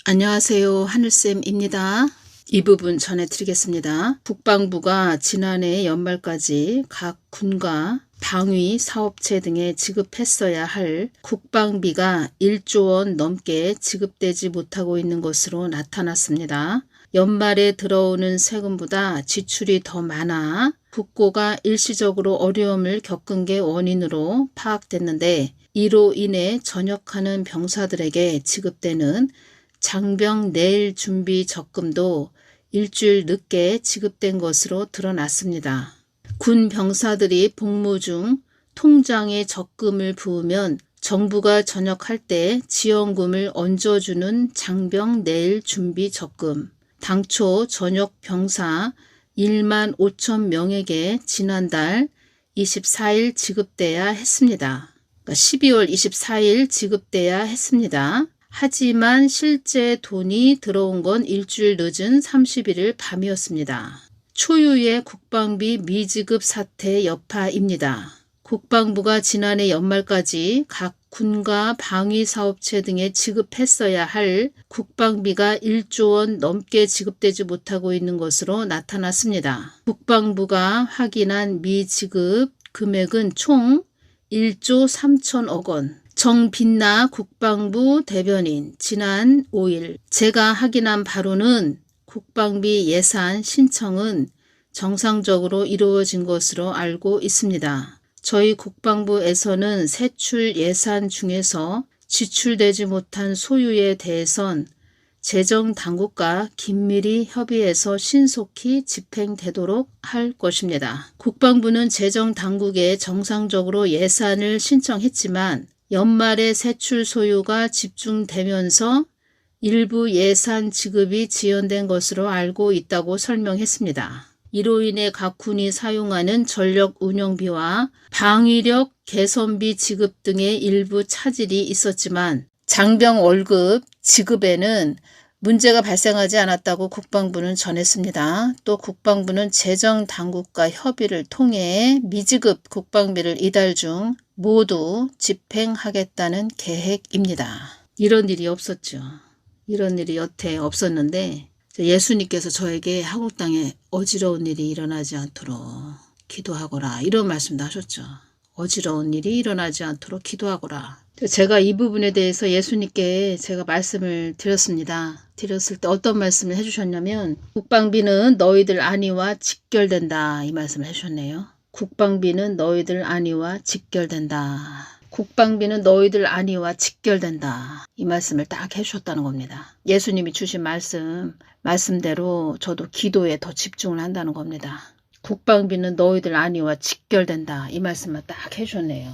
안녕하세요. 하늘쌤입니다. 이 부분 전해드리겠습니다. 국방부가 지난해 연말까지 각 군과 방위 사업체 등에 지급했어야 할 국방비가 1조 원 넘게 지급되지 못하고 있는 것으로 나타났습니다. 연말에 들어오는 세금보다 지출이 더 많아 국고가 일시적으로 어려움을 겪은 게 원인으로 파악됐는데, 이로 인해 전역하는 병사들에게 지급되는 장병 내일 준비 적금도 일주일 늦게 지급된 것으로 드러났습니다. 군 병사들이 복무 중 통장에 적금을 부으면 정부가 전역할 때 지원금을 얹어주는 장병 내일 준비 적금, 당초 전역 병사 1만 5천 명에게 지난달 24일 지급돼야 했습니다. 그러니까 12월 24일 지급돼야 했습니다. 하지만 실제 돈이 들어온 건 일주일 늦은 31일 밤이었습니다. 초유의 국방비 미지급 사태 여파입니다. 국방부가 지난해 연말까지 각 군과 방위사업체 등에 지급했어야 할 국방비가 1조 원 넘게 지급되지 못하고 있는 것으로 나타났습니다. 국방부가 확인한 미지급 금액은 총 1조 3천억 원. 정빛나 국방부 대변인 지난 5일 제가 확인한 바로는 국방비 예산 신청은 정상적으로 이루어진 것으로 알고 있습니다. 저희 국방부에서는 세출 예산 중에서 지출되지 못한 소유에 대해선 재정당국과 긴밀히 협의해서 신속히 집행되도록 할 것입니다. 국방부는 재정당국에 정상적으로 예산을 신청했지만 연말에 세출 소유가 집중되면서 일부 예산 지급이 지연된 것으로 알고 있다고 설명했습니다. 이로 인해 각 군이 사용하는 전력 운영비와 방위력 개선비 지급 등의 일부 차질이 있었지만 장병 월급 지급에는 문제가 발생하지 않았다고 국방부는 전했습니다. 또 국방부는 재정당국과 협의를 통해 미지급 국방비를 이달 중 모두 집행하겠다는 계획입니다. 이런 일이 없었죠. 이런 일이 여태 없었는데 예수님께서 저에게 한국 땅에 어지러운 일이 일어나지 않도록 기도하거라, 이런 말씀도 하셨죠. 어지러운 일이 일어나지 않도록 기도하거라. 제가 이 부분에 대해서 예수님께 제가 말씀을 드렸습니다. 드렸을 때 어떤 말씀을 해주셨냐면, 국방비는 너희들 안위와 직결된다, 이 말씀을 해주셨네요. 국방비는 너희들 안위와 직결된다. 국방비는 너희들 안위와 직결된다. 이 말씀을 딱 해주셨다는 겁니다. 예수님이 주신 말씀대로 저도 기도에 더 집중을 한다는 겁니다. 국방비는 너희들 안위와 직결된다. 이 말씀을 딱 해주셨네요.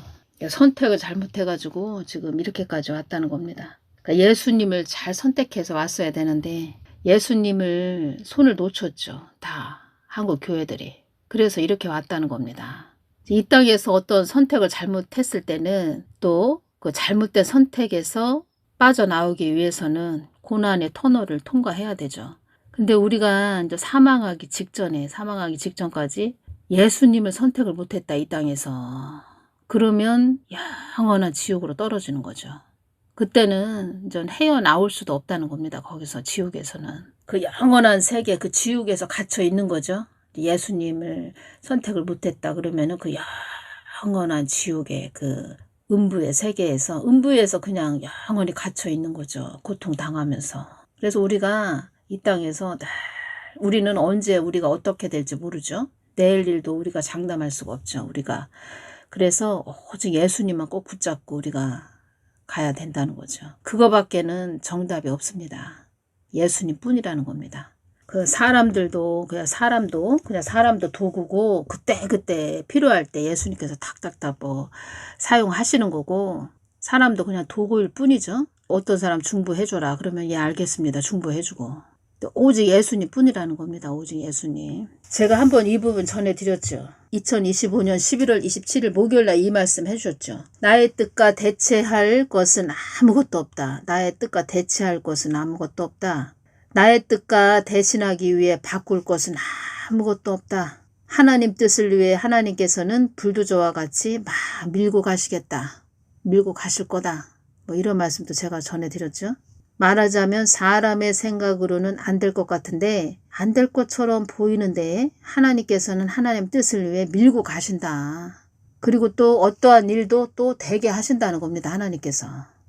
선택을 잘못해가지고 지금 이렇게까지 왔다는 겁니다. 그러니까 예수님을 잘 선택해서 왔어야 되는데 예수님을 손을 놓쳤죠. 다 한국 교회들이. 그래서 이렇게 왔다는 겁니다. 이 땅에서 어떤 선택을 잘못했을 때는 또 그 잘못된 선택에서 빠져나오기 위해서는 고난의 터널을 통과해야 되죠. 근데 우리가 이제 사망하기 직전까지 예수님을 선택을 못했다, 이 땅에서. 그러면 영원한 지옥으로 떨어지는 거죠. 그때는 전 헤어나올 수도 없다는 겁니다. 거기서, 지옥에서는. 그 영원한 세계, 그 지옥에서 갇혀 있는 거죠. 예수님을 선택을 못했다 그러면은 그 영원한 지옥의 그 음부의 세계에서, 그냥 영원히 갇혀 있는 거죠. 고통당하면서. 그래서 우리가 이 땅에서 우리는 언제 우리가 어떻게 될지 모르죠. 내일 일도 우리가 장담할 수가 없죠. 우리가. 그래서 오직 예수님만 꼭 붙잡고 우리가 가야 된다는 거죠. 그거밖에는 정답이 없습니다. 예수님 뿐이라는 겁니다. 그 사람도 도구고 그때 필요할 때 예수님께서 탁탁탁 사용하시는 거고, 사람도 그냥 도구일 뿐이죠. 어떤 사람 중보해줘라 그러면 알겠습니다. 중보해주고. 오직 예수님 뿐이라는 겁니다. 오직 예수님. 제가 한번 이 부분 전해드렸죠. 2025년 11월 27일 목요일날 이 말씀 해주셨죠. 나의 뜻과 대체할 것은 아무것도 없다. 나의 뜻과 대체할 것은 아무것도 없다. 나의 뜻과 대신하기 위해 바꿀 것은 아무것도 없다. 하나님 뜻을 위해 하나님께서는 불두저와 같이 막 밀고 가시겠다. 밀고 가실 거다. 이런 말씀도 제가 전해드렸죠. 말하자면 사람의 생각으로는 안 될 것 같은데 안 될 것처럼 보이는데 하나님께서는 하나님 뜻을 위해 밀고 가신다. 그리고 또 어떠한 일도 또 되게 하신다는 겁니다. 하나님께서.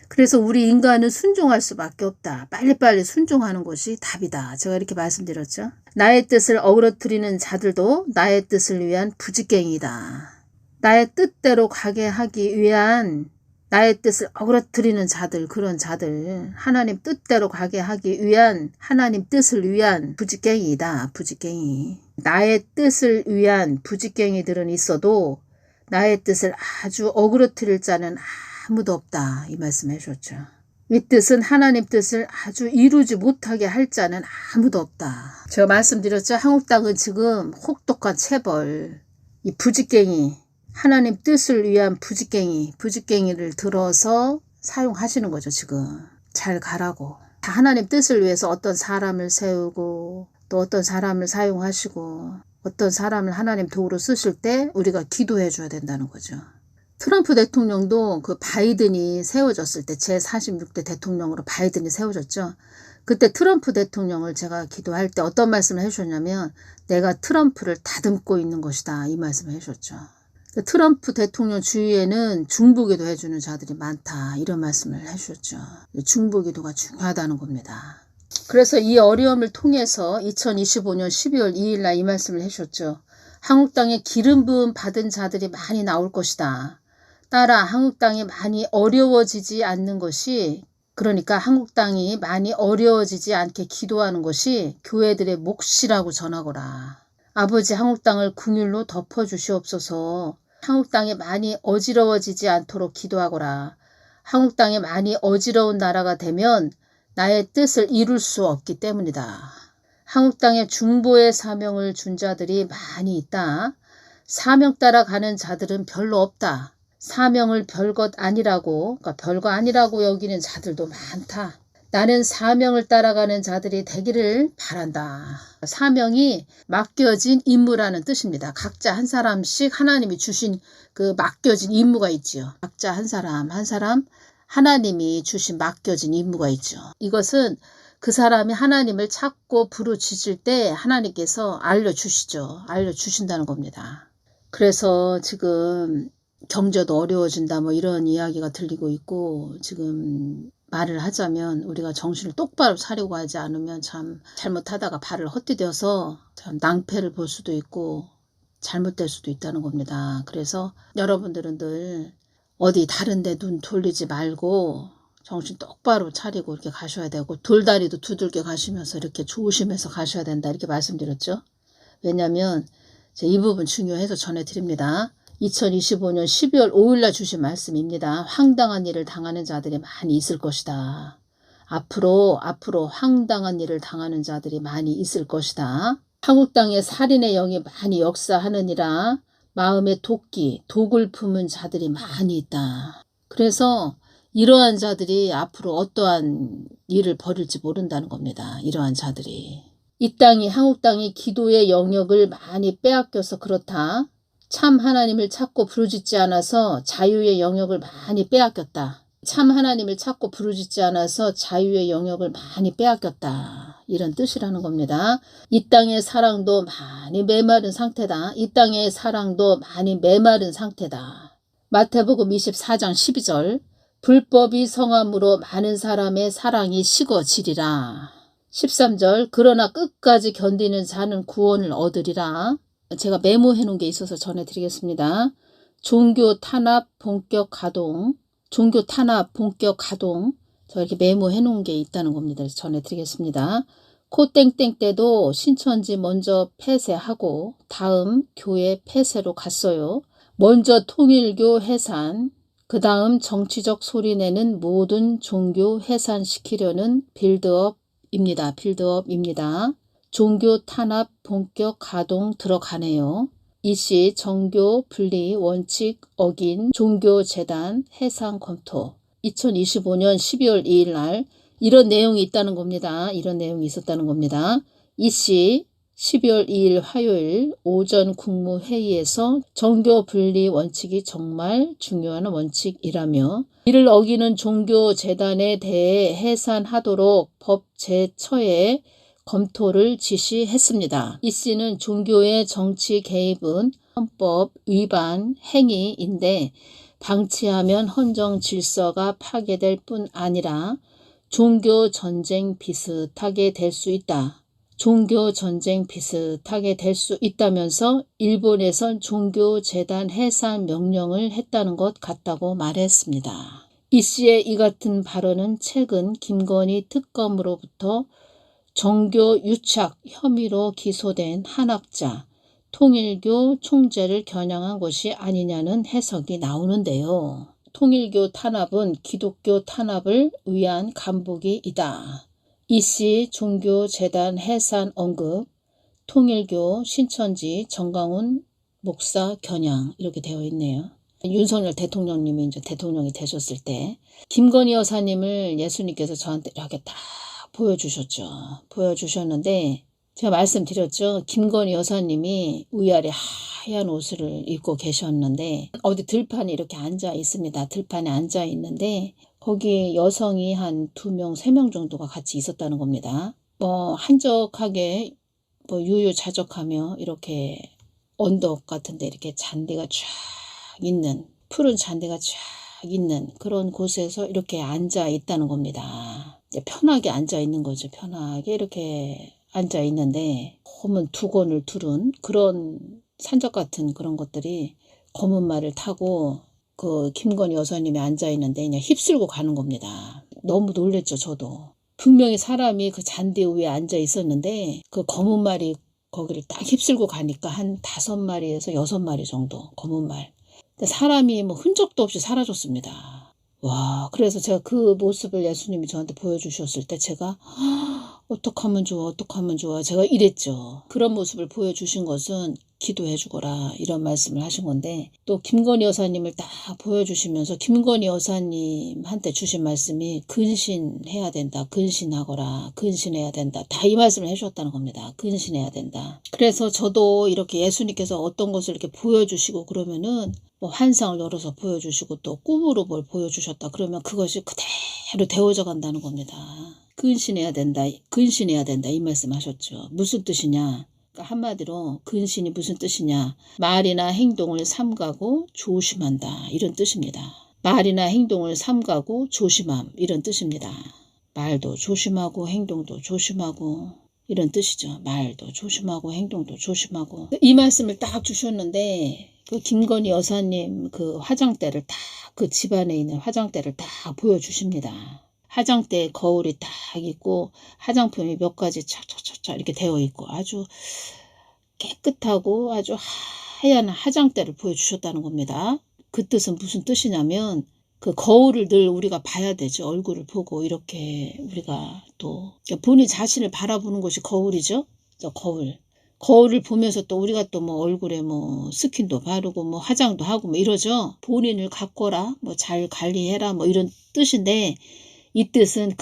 그래서 우리 인간은 순종할 수밖에 없다. 빨리빨리 순종하는 것이 답이다. 제가 이렇게 말씀드렸죠. 나의 뜻을 어그러뜨리는 자들도 나의 뜻을 위한 부직갱이다. 나의 뜻대로 가게 하기 위한 나의 뜻을 어그러뜨리는 자들, 그런 자들, 하나님 뜻대로 가게 하기 위한 하나님 뜻을 위한 부직갱이다. 부직갱이. 나의 뜻을 위한 부직갱이들은 있어도 나의 뜻을 아주 어그러뜨릴 자는 아무도 없다. 이 말씀 해주셨죠. 이 뜻은 하나님 뜻을 아주 이루지 못하게 할 자는 아무도 없다. 제가 말씀드렸죠. 한국 땅은 지금 혹독한 체벌, 이 부직갱이, 하나님 뜻을 위한 부직갱이를 들어서 사용하시는 거죠. 지금 잘 가라고. 다 하나님 뜻을 위해서 어떤 사람을 세우고 또 어떤 사람을 사용하시고 어떤 사람을 하나님 도구로 쓰실 때 우리가 기도해 줘야 된다는 거죠. 트럼프 대통령도 그 바이든이 세워졌을 때 제46대 대통령으로 바이든이 세워졌죠. 그때 트럼프 대통령을 제가 기도할 때 어떤 말씀을 해주셨냐면 내가 트럼프를 다듬고 있는 것이다. 이 말씀을 해주셨죠. 트럼프 대통령 주위에는 중보기도 해주는 자들이 많다. 이런 말씀을 해주셨죠. 중보기도가 중요하다는 겁니다. 그래서 이 어려움을 통해서 2025년 12월 2일 날 이 말씀을 해주셨죠. 한국 땅에 기름 부음 받은 자들이 많이 나올 것이다. 따라 한국 땅이 많이 어려워지지 않는 것이, 그러니까 한국 땅이 많이 어려워지지 않게 기도하는 것이 교회들의 몫이라고 전하거라. 아버지 한국 땅을 긍휼로 덮어주시옵소서. 한국 땅이 많이 어지러워지지 않도록 기도하거라. 한국 땅이 많이 어지러운 나라가 되면 나의 뜻을 이룰 수 없기 때문이다. 한국 땅에 중보의 사명을 준 자들이 많이 있다. 사명 따라 가는 자들은 별로 없다. 사명을 별것 아니라고, 그러니까 별거 아니라고 여기는 자들도 많다. 나는 사명을 따라가는 자들이 되기를 바란다. 사명이 맡겨진 임무라는 뜻입니다. 각자 한 사람씩 하나님이 주신 그 맡겨진 임무가 있지요. 각자 한 사람 한 사람 하나님이 주신 맡겨진 임무가 있죠. 이것은 그 사람이 하나님을 찾고 부르짖을 때 하나님께서 알려주시죠. 알려주신다는 겁니다. 그래서 지금 경제도 어려워진다 뭐 이런 이야기가 들리고 있고, 지금 말을 하자면 우리가 정신을 똑바로 차리고 하지 않으면 참 잘못하다가 발을 헛디뎌서 참 낭패를 볼 수도 있고 잘못될 수도 있다는 겁니다. 그래서 여러분들은 늘 어디 다른 데 눈 돌리지 말고 정신 똑바로 차리고 이렇게 가셔야 되고, 돌다리도 두들겨 가시면서 이렇게 조심해서 가셔야 된다. 이렇게 말씀드렸죠. 왜냐하면 이 부분 중요해서 전해드립니다. 2025년 12월 5일날 주신 말씀입니다. 황당한 일을 당하는 자들이 많이 있을 것이다. 앞으로 황당한 일을 당하는 자들이 많이 있을 것이다. 한국 땅에 살인의 영이 많이 역사하느니라. 마음에 독을 품은 자들이 많이 있다. 그래서 이러한 자들이 앞으로 어떠한 일을 벌일지 모른다는 겁니다. 이러한 자들이. 이 땅이, 한국 땅이 기도의 영역을 많이 빼앗겨서 그렇다. 참 하나님을 찾고 부르짖지 않아서 자유의 영역을 많이 빼앗겼다. 참 하나님을 찾고 부르짖지 않아서 자유의 영역을 많이 빼앗겼다. 이런 뜻이라는 겁니다. 이 땅의 사랑도 많이 메마른 상태다. 이 땅의 사랑도 많이 메마른 상태다. 마태복음 24장 12절 불법이 성함으로 많은 사람의 사랑이 식어지리라. 13절 그러나 끝까지 견디는 자는 구원을 얻으리라. 제가 메모해 놓은 게 있어서 전해드리겠습니다. 종교 탄압 본격 가동. 종교 탄압 본격 가동. 저 이렇게 메모해 놓은 게 있다는 겁니다. 그래서 전해드리겠습니다. 코땡땡 때도 신천지 먼저 폐쇄하고 다음 교회 폐쇄로 갔어요. 먼저 통일교 해산, 그 다음 정치적 소리내는 모든 종교 해산시키려는 빌드업입니다. 종교 탄압 본격 가동 들어가네요. 이시 정교 분리 원칙 어긴 종교재단 해상 검토. 2025년 12월 2일 날 이런 내용이 있다는 겁니다. 이런 내용이 있었다는 겁니다. 이시 12월 2일 화요일 오전 국무회의에서 종교 분리 원칙이 정말 중요한 원칙이라며 이를 어기는 종교재단에 대해 해산하도록 법 제처에 검토를 지시했습니다. 이 씨는 종교의 정치 개입은 헌법 위반 행위인데 방치하면 헌정 질서가 파괴될 뿐 아니라 종교 전쟁 비슷하게 될 수 있다. 종교 전쟁 비슷하게 될 수 있다면서 일본에선 종교재단 해산 명령을 했다는 것 같다고 말했습니다. 이 씨의 이 같은 발언은 최근 김건희 특검으로부터 종교 유착 혐의로 기소된 한학자 통일교 총재를 겨냥한 것이 아니냐는 해석이 나오는데요. 통일교 탄압은 기독교 탄압을 위한 간부기이다. 이씨 종교재단 해산 언급, 통일교 신천지 정강훈 목사 겨냥 이렇게 되어 있네요. 윤석열 대통령님이 이제 대통령이 되셨을 때 김건희 여사님을 예수님께서 저한테 이렇게 딱 보여주셨죠. 보여주셨는데 제가 말씀드렸죠. 김건희 여사님이 위아래 하얀 옷을 입고 계셨는데 어디 들판에 이렇게 앉아 있습니다. 들판에 앉아 있는데 거기 여성이 한 2명, 3명 정도가 같이 있었다는 겁니다. 한적하게 유유자적하며 이렇게 언덕 같은데 이렇게 잔디가 쫙 있는 푸른 잔디가 쫙 있는 그런 곳에서 이렇게 앉아 있다는 겁니다. 편하게 앉아 있는 거죠. 편하게 이렇게 앉아 있는데 검은 두건을 두른 그런 산적 같은 그런 것들이 검은 말을 타고 그 김건희 여사님이 앉아 있는데 그냥 휩쓸고 가는 겁니다. 너무 놀랬죠. 저도. 분명히 사람이 그 잔디 위에 앉아 있었는데 그 검은 말이 거기를 딱 휩쓸고 가니까 한 5마리에서 6마리 정도 검은 말. 사람이 뭐 흔적도 없이 사라졌습니다. 와, 그래서 제가 그 모습을 예수님이 저한테 보여주셨을 때 제가 어떡하면 좋아, 어떡하면 좋아. 제가 이랬죠. 그런 모습을 보여주신 것은 기도해 주거라 이런 말씀을 하신 건데 또 김건희 여사님을 딱 보여주시면서 김건희 여사님한테 주신 말씀이 근신해야 된다. 근신하거라. 근신해야 된다. 다 이 말씀을 해주셨다는 겁니다. 근신해야 된다. 그래서 저도 이렇게 예수님께서 어떤 것을 이렇게 보여주시고 그러면은 뭐 환상을 열어서 보여주시고 또 꿈으로 뭘 보여주셨다. 그러면 그것이 그대로 되어져 간다는 겁니다. 근신해야 된다. 근신해야 된다. 이 말씀 하셨죠. 무슨 뜻이냐. 그러니까 한마디로 근신이 무슨 뜻이냐. 말이나 행동을 삼가고 조심한다. 이런 뜻입니다. 말이나 행동을 삼가고 조심함. 이런 뜻입니다. 말도 조심하고 행동도 조심하고 이런 뜻이죠. 말도 조심하고 행동도 조심하고. 이 말씀을 딱 주셨는데 그 김건희 여사님 그 화장대를 딱 그 집안에 있는 화장대를 딱 보여주십니다. 화장대에 거울이 딱 있고 화장품이 몇 가지 촥촥촥촥 이렇게 되어 있고 아주 깨끗하고 아주 하얀 화장대를 보여주셨다는 겁니다. 그 뜻은 무슨 뜻이냐면 그 거울을 늘 우리가 봐야 되죠. 얼굴을 보고 이렇게 우리가 또 본인 자신을 바라보는 것이 거울이죠. 저 거울. 거울을 보면서 또 우리가 또 뭐 얼굴에 뭐 스킨도 바르고 뭐 화장도 하고 뭐 이러죠. 본인을 가꿔라, 뭐 잘 관리해라 뭐 이런 뜻인데 이 뜻은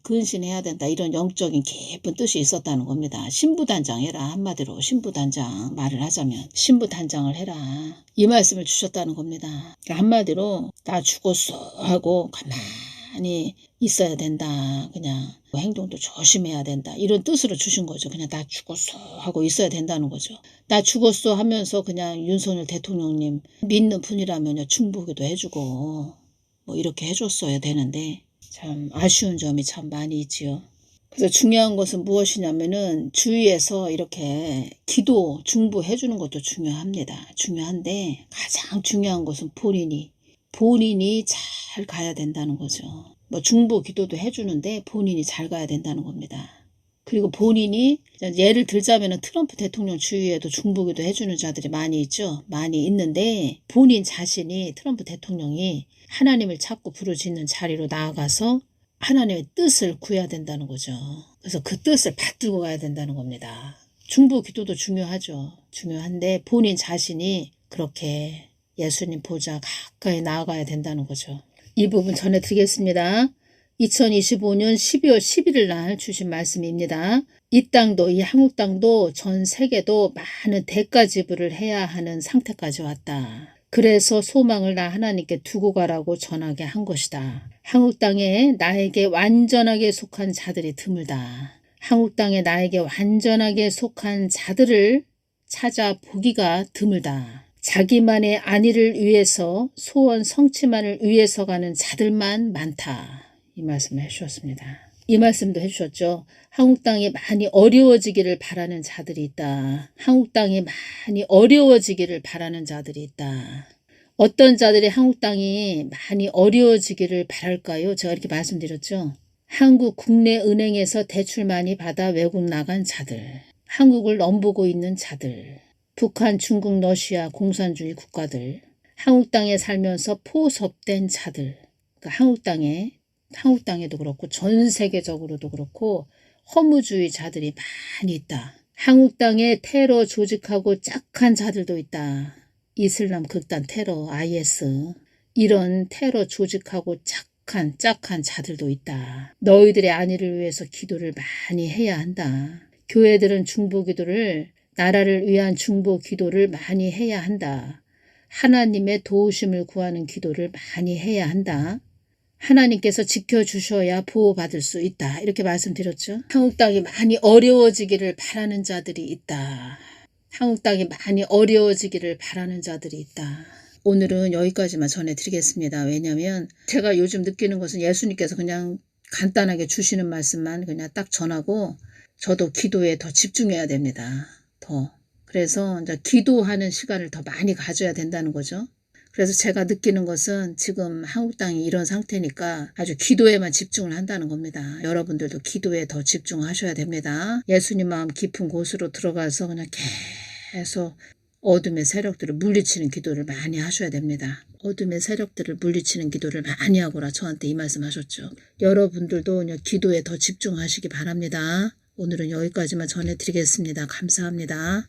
근신해야 된다. 이런 영적인 깊은 뜻이 있었다는 겁니다. 신부단장 해라. 한마디로 신부단장 말을 하자면 신부단장을 해라. 이 말씀을 주셨다는 겁니다. 그러니까 한마디로 나 죽었어 하고 가만히 있어야 된다. 그냥 행동도 조심해야 된다. 이런 뜻으로 주신 거죠. 그냥 나 죽었어 하고 있어야 된다는 거죠. 나 죽었어 하면서 그냥 윤석열 대통령님 믿는 분이라면 중보기도 해주고 뭐 이렇게 해줬어야 되는데 참 아쉬운 점이 참 많이 있지요. 그래서 중요한 것은 무엇이냐면은 주위에서 이렇게 기도 중보해 주는 것도 중요합니다. 중요한데 가장 중요한 것은 본인이 잘 가야 된다는 거죠. 뭐 중보 기도도 해주는데 본인이 잘 가야 된다는 겁니다. 그리고 본인이 예를 들자면은 트럼프 대통령 주위에도 중보기도 해주는 자들이 많이 있죠. 많이 있는데 본인 자신이 트럼프 대통령이 하나님을 찾고 부르짖는 자리로 나아가서 하나님의 뜻을 구해야 된다는 거죠. 그래서 그 뜻을 받들고 가야 된다는 겁니다. 중보 기도도 중요하죠. 중요한데 본인 자신이 그렇게 예수님 보좌 가까이 나아가야 된다는 거죠. 이 부분 전해드리겠습니다. 2025년 12월 11일 날 주신 말씀입니다. 이 땅도 이 한국 땅도 전 세계도 많은 대가 지불을 해야 하는 상태까지 왔다. 그래서 소망을 나 하나님께 두고 가라고 전하게 한 것이다. 한국 땅에 나에게 완전하게 속한 자들이 드물다. 한국 땅에 나에게 완전하게 속한 자들을 찾아보기가 드물다. 자기만의 안위를 위해서 소원 성취만을 위해서 가는 자들만 많다. 이 말씀을 해주셨습니다. 이 말씀도 해주셨죠. 한국 땅이 많이 어려워지기를 바라는 자들이 있다. 한국 땅이 많이 어려워지기를 바라는 자들이 있다. 어떤 자들이 한국 땅이 많이 어려워지기를 바랄까요? 제가 이렇게 말씀드렸죠. 한국 국내 은행에서 대출 많이 받아 외국 나간 자들, 한국을 넘보고 있는 자들, 북한, 중국, 러시아 공산주의 국가들, 한국 땅에 살면서 포섭된 자들, 그러니까 한국 땅에도 그렇고 전 세계적으로도 그렇고 허무주의자들이 많이 있다. 한국 땅에 테러 조직하고 짝한 자들도 있다. 이슬람 극단 테러, IS 이런 테러 조직하고 짝한 자들도 있다. 너희들의 안위를 위해서 기도를 많이 해야 한다. 교회들은 중보기도를 나라를 위한 중보기도를 많이 해야 한다. 하나님의 도우심을 구하는 기도를 많이 해야 한다. 하나님께서 지켜주셔야 보호받을 수 있다. 이렇게 말씀드렸죠. 한국 땅이 많이 어려워지기를 바라는 자들이 있다. 한국 땅이 많이 어려워지기를 바라는 자들이 있다. 오늘은 여기까지만 전해드리겠습니다. 왜냐하면 제가 요즘 느끼는 것은 예수님께서 그냥 간단하게 주시는 말씀만 그냥 딱 전하고 저도 기도에 더 집중해야 됩니다. 그래서 이제 기도하는 시간을 더 많이 가져야 된다는 거죠. 그래서 제가 느끼는 것은 지금 한국 땅이 이런 상태니까 아주 기도에만 집중을 한다는 겁니다. 여러분들도 기도에 더 집중하셔야 됩니다. 예수님 마음 깊은 곳으로 들어가서 그냥 계속 어둠의 세력들을 물리치는 기도를 많이 하셔야 됩니다. 어둠의 세력들을 물리치는 기도를 많이 하고라 저한테 이 말씀 하셨죠. 여러분들도 기도에 더 집중하시기 바랍니다. 오늘은 여기까지만 전해드리겠습니다. 감사합니다.